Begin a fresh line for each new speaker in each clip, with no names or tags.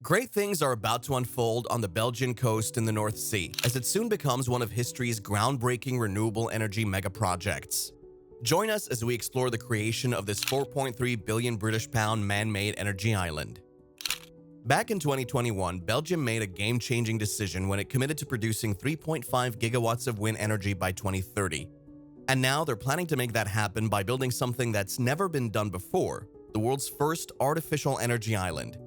Great things are about to unfold on the Belgian coast in the North Sea, as it soon becomes one of history's groundbreaking renewable energy megaprojects. Join us as we explore the creation of this 4.3 billion British pound man-made energy island. Back in 2021, Belgium made a game-changing decision when it committed to producing 3.5 gigawatts of wind energy by 2030. And now they're planning to make that happen by building something that's never been done before, the world's first artificial energy island.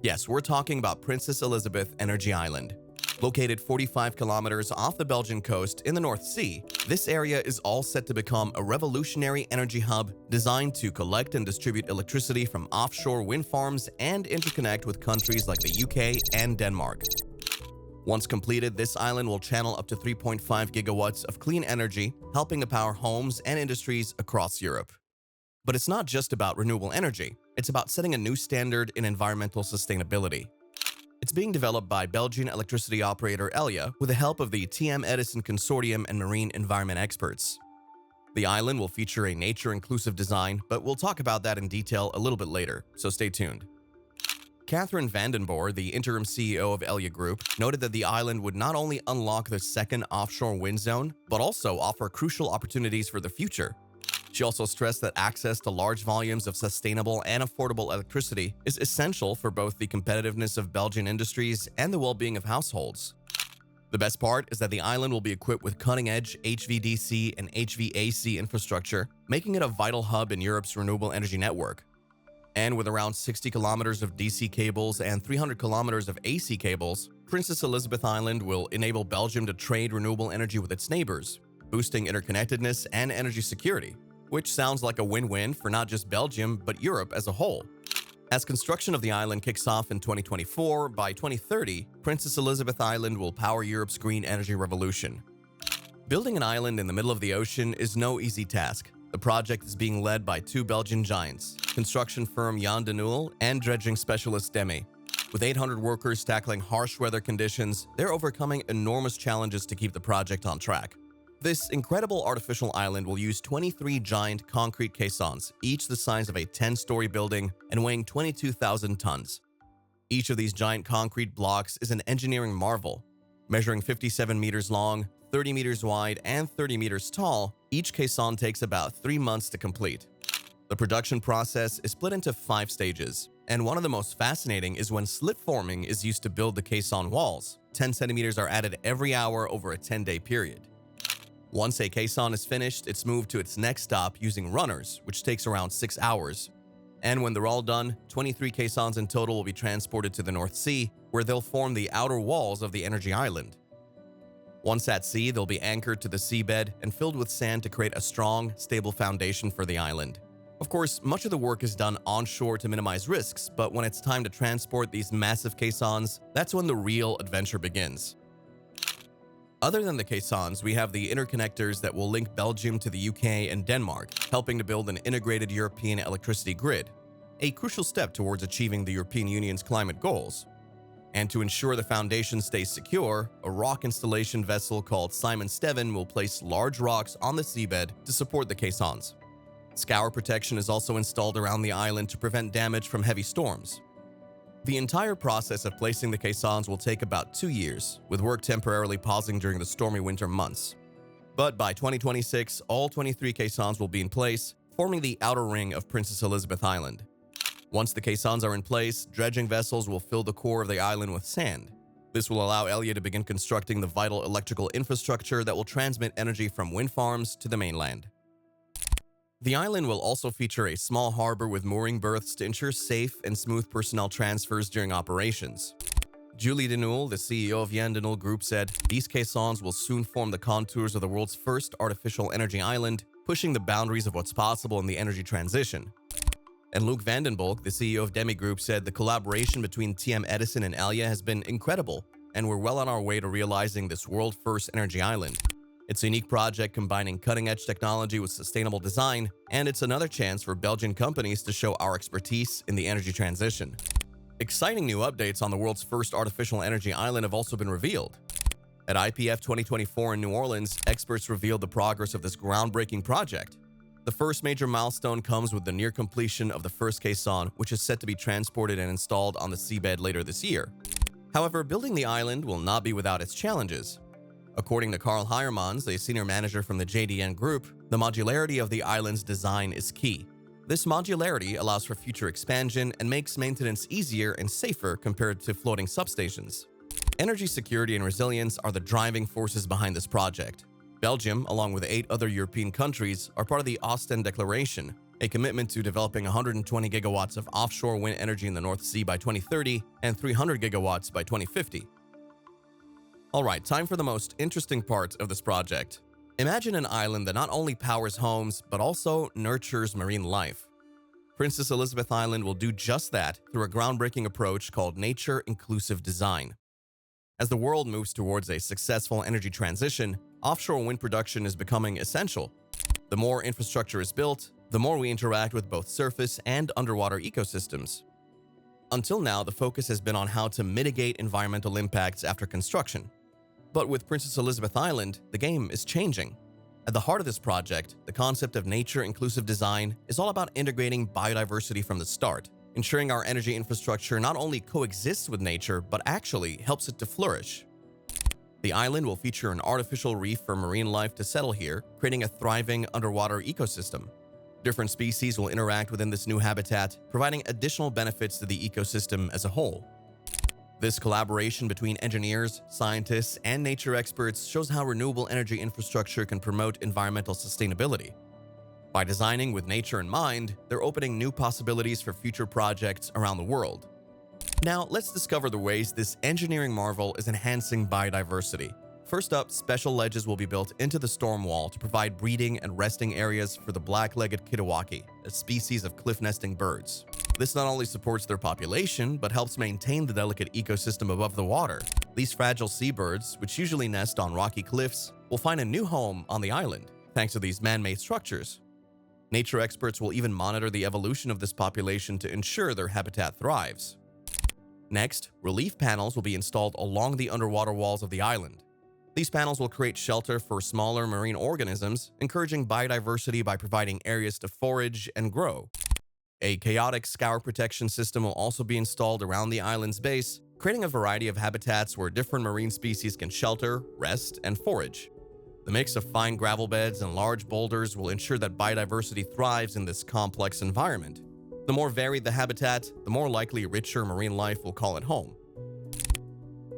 Yes, we're talking about Princess Elisabeth Energy Island. Located 45 kilometers off the Belgian coast in the North Sea, this area is all set to become a revolutionary energy hub designed to collect and distribute electricity from offshore wind farms and interconnect with countries like the UK and Denmark. Once completed, this island will channel up to 3.5 gigawatts of clean energy, helping to power homes and industries across Europe. But it's not just about renewable energy. It's about setting a new standard in environmental sustainability. It's being developed by Belgian electricity operator Elia with the help of the TM EDISON consortium and marine environment experts. The island will feature a nature-inclusive design, but we'll talk about that in detail a little bit later, so stay tuned. Catherine Vandenborre, the interim CEO of Elia Group, noted that the island would not only unlock the second offshore wind zone, but also offer crucial opportunities for the future. She also stressed that access to large volumes of sustainable and affordable electricity is essential for both the competitiveness of Belgian industries and the well-being of households. The best part is that the island will be equipped with cutting-edge HVDC and HVAC infrastructure, making it a vital hub in Europe's renewable energy network. And with around 60 kilometers of DC cables and 300 kilometers of AC cables, Princess Elisabeth Island will enable Belgium to trade renewable energy with its neighbors, boosting interconnectedness and energy security, which sounds like a win-win for not just Belgium, but Europe as a whole. As construction of the island kicks off in 2024, by 2030, Princess Elisabeth Island will power Europe's green energy revolution. Building an island in the middle of the ocean is no easy task. The project is being led by two Belgian giants, construction firm Jan de Nul and dredging specialist Demi. With 800 workers tackling harsh weather conditions, they're overcoming enormous challenges to keep the project on track. This incredible artificial island will use 23 giant concrete caissons, each the size of a 10-story building and weighing 22,000 tons. Each of these giant concrete blocks is an engineering marvel. Measuring 57 meters long, 30 meters wide, and 30 meters tall, each caisson takes about 3 months to complete. The production process is split into 5 stages, and one of the most fascinating is when slip forming is used to build the caisson walls. 10 centimeters are added every hour over a 10-day period. Once a caisson is finished, it's moved to its next stop using runners, which takes around 6 hours. And when they're all done, 23 caissons in total will be transported to the North Sea, where they'll form the outer walls of the energy island. Once at sea, they'll be anchored to the seabed and filled with sand to create a strong, stable foundation for the island. Of course, much of the work is done onshore to minimize risks, but when it's time to transport these massive caissons, that's when the real adventure begins. Other than the caissons, we have the interconnectors that will link Belgium to the UK and Denmark, helping to build an integrated European electricity grid, a crucial step towards achieving the European Union's climate goals. And to ensure the foundation stays secure, a rock installation vessel called Simon Steven will place large rocks on the seabed to support the caissons. Scour protection is also installed around the island to prevent damage from heavy storms. The entire process of placing the caissons will take about 2 years, with work temporarily pausing during the stormy winter months. But by 2026, all 23 caissons will be in place, forming the outer ring of Princess Elisabeth Island. Once the caissons are in place, dredging vessels will fill the core of the island with sand. This will allow Elia to begin constructing the vital electrical infrastructure that will transmit energy from wind farms to the mainland. The island will also feature a small harbor with mooring berths to ensure safe and smooth personnel transfers during operations. Julie de Nul, the CEO of Jan de Nul Group, said, "These caissons will soon form the contours of the world's first artificial energy island, pushing the boundaries of what's possible in the energy transition." And Luc Vandenbolk, the CEO of Demi Group, said the collaboration between TM EDISON and Elia has been incredible, and we're well on our way to realizing this world-first energy island. It's a unique project combining cutting-edge technology with sustainable design, and it's another chance for Belgian companies to show our expertise in the energy transition. Exciting new updates on the world's first artificial energy island have also been revealed. At IPF 2024 in New Orleans, experts revealed the progress of this groundbreaking project. The first major milestone comes with the near completion of the first caisson, which is set to be transported and installed on the seabed later this year. However, building the island will not be without its challenges. According to Karl Heiermans, a senior manager from the JDN Group, the modularity of the island's design is key. This modularity allows for future expansion and makes maintenance easier and safer compared to floating substations. Energy security and resilience are the driving forces behind this project. Belgium, along with 8 other European countries, are part of the Ostend Declaration, a commitment to developing 120 gigawatts of offshore wind energy in the North Sea by 2030 and 300 gigawatts by 2050. Alright, time for the most interesting part of this project. Imagine an island that not only powers homes, but also nurtures marine life. Princess Elisabeth Island will do just that through a groundbreaking approach called nature-inclusive design. As the world moves towards a successful energy transition, offshore wind production is becoming essential. The more infrastructure is built, the more we interact with both surface and underwater ecosystems. Until now, the focus has been on how to mitigate environmental impacts after construction. But with Princess Elisabeth Island, the game is changing. At the heart of this project, the concept of nature-inclusive design is all about integrating biodiversity from the start, ensuring our energy infrastructure not only coexists with nature, but actually helps it to flourish. The island will feature an artificial reef for marine life to settle here, creating a thriving underwater ecosystem. Different species will interact within this new habitat, providing additional benefits to the ecosystem as a whole. This collaboration between engineers, scientists, and nature experts shows how renewable energy infrastructure can promote environmental sustainability. By designing with nature in mind, they're opening new possibilities for future projects around the world. Now, let's discover the ways this engineering marvel is enhancing biodiversity. First up, special ledges will be built into the storm wall to provide breeding and resting areas for the black-legged kittiwake, a species of cliff-nesting birds. This not only supports their population, but helps maintain the delicate ecosystem above the water. These fragile seabirds, which usually nest on rocky cliffs, will find a new home on the island, thanks to these man-made structures. Nature experts will even monitor the evolution of this population to ensure their habitat thrives. Next, relief panels will be installed along the underwater walls of the island. These panels will create shelter for smaller marine organisms, encouraging biodiversity by providing areas to forage and grow. A chaotic scour protection system will also be installed around the island's base, creating a variety of habitats where different marine species can shelter, rest, and forage. The mix of fine gravel beds and large boulders will ensure that biodiversity thrives in this complex environment. The more varied the habitat, the more likely richer marine life will call it home.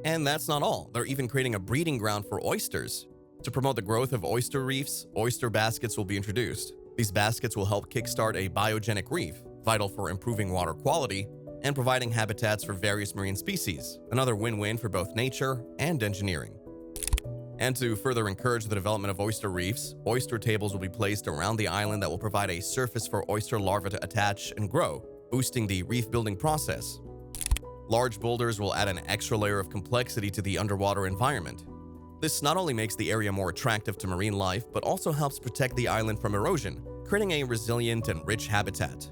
And that's not all. They're even creating a breeding ground for oysters. To promote the growth of oyster reefs, oyster baskets will be introduced. These baskets will help kickstart a biogenic reef, vital for improving water quality and providing habitats for various marine species, another win-win for both nature and engineering. And to further encourage the development of oyster reefs, oyster tables will be placed around the island that will provide a surface for oyster larvae to attach and grow, boosting the reef-building process. Large boulders will add an extra layer of complexity to the underwater environment. This not only makes the area more attractive to marine life, but also helps protect the island from erosion, creating a resilient and rich habitat.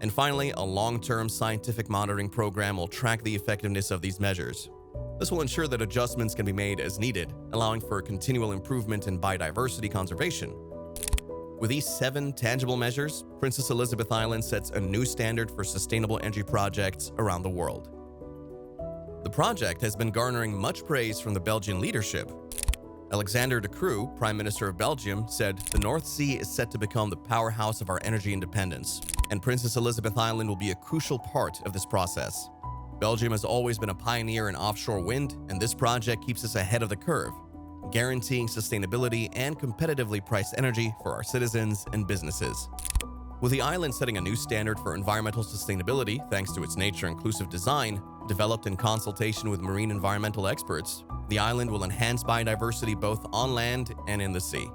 And finally, a long-term scientific monitoring program will track the effectiveness of these measures. This will ensure that adjustments can be made as needed, allowing for continual improvement in biodiversity conservation. With these 7 tangible measures, Princess Elisabeth Island sets a new standard for sustainable energy projects around the world. The project has been garnering much praise from the Belgian leadership. Alexander De Croo, Prime Minister of Belgium, said, "The North Sea is set to become the powerhouse of our energy independence, and Princess Elisabeth Island will be a crucial part of this process." Belgium has always been a pioneer in offshore wind, and this project keeps us ahead of the curve, guaranteeing sustainability and competitively priced energy for our citizens and businesses. With the island setting a new standard for environmental sustainability thanks to its nature-inclusive design, developed in consultation with marine environmental experts, the island will enhance biodiversity both on land and in the sea.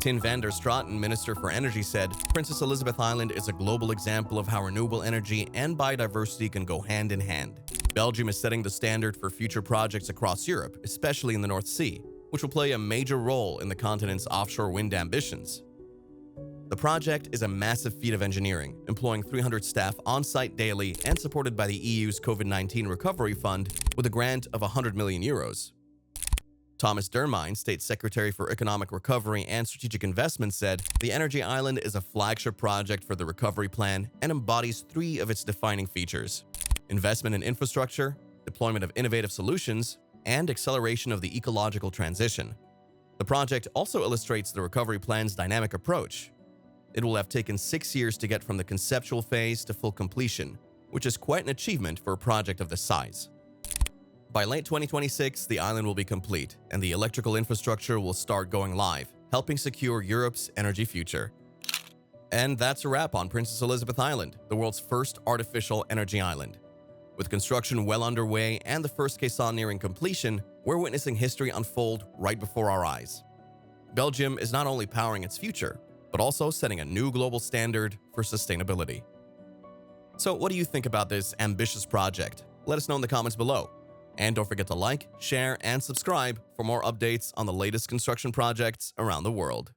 Tin van der Straten, Minister for Energy, said, "Princess Elisabeth Island is a global example of how renewable energy and biodiversity can go hand in hand. Belgium is setting the standard for future projects across Europe, especially in the North Sea, which will play a major role in the continent's offshore wind ambitions." The project is a massive feat of engineering, employing 300 staff on-site daily and supported by the EU's COVID-19 Recovery Fund with a grant of €100 million. Thomas Dermine, State Secretary for Economic Recovery and Strategic Investment, said, "The Energy Island is a flagship project for the recovery plan and embodies three of its defining features: investment in infrastructure, deployment of innovative solutions, and acceleration of the ecological transition." The project also illustrates the recovery plan's dynamic approach. It will have taken 6 years to get from the conceptual phase to full completion, which is quite an achievement for a project of this size. By late 2026, the island will be complete, and the electrical infrastructure will start going live, helping secure Europe's energy future. And that's a wrap on Princess Elisabeth Island, the world's first artificial energy island. With construction well underway and the first caisson nearing completion, we're witnessing history unfold right before our eyes. Belgium is not only powering its future, but also setting a new global standard for sustainability. So what do you think about this ambitious project? Let us know in the comments below. And don't forget to like, share, and subscribe for more updates on the latest construction projects around the world.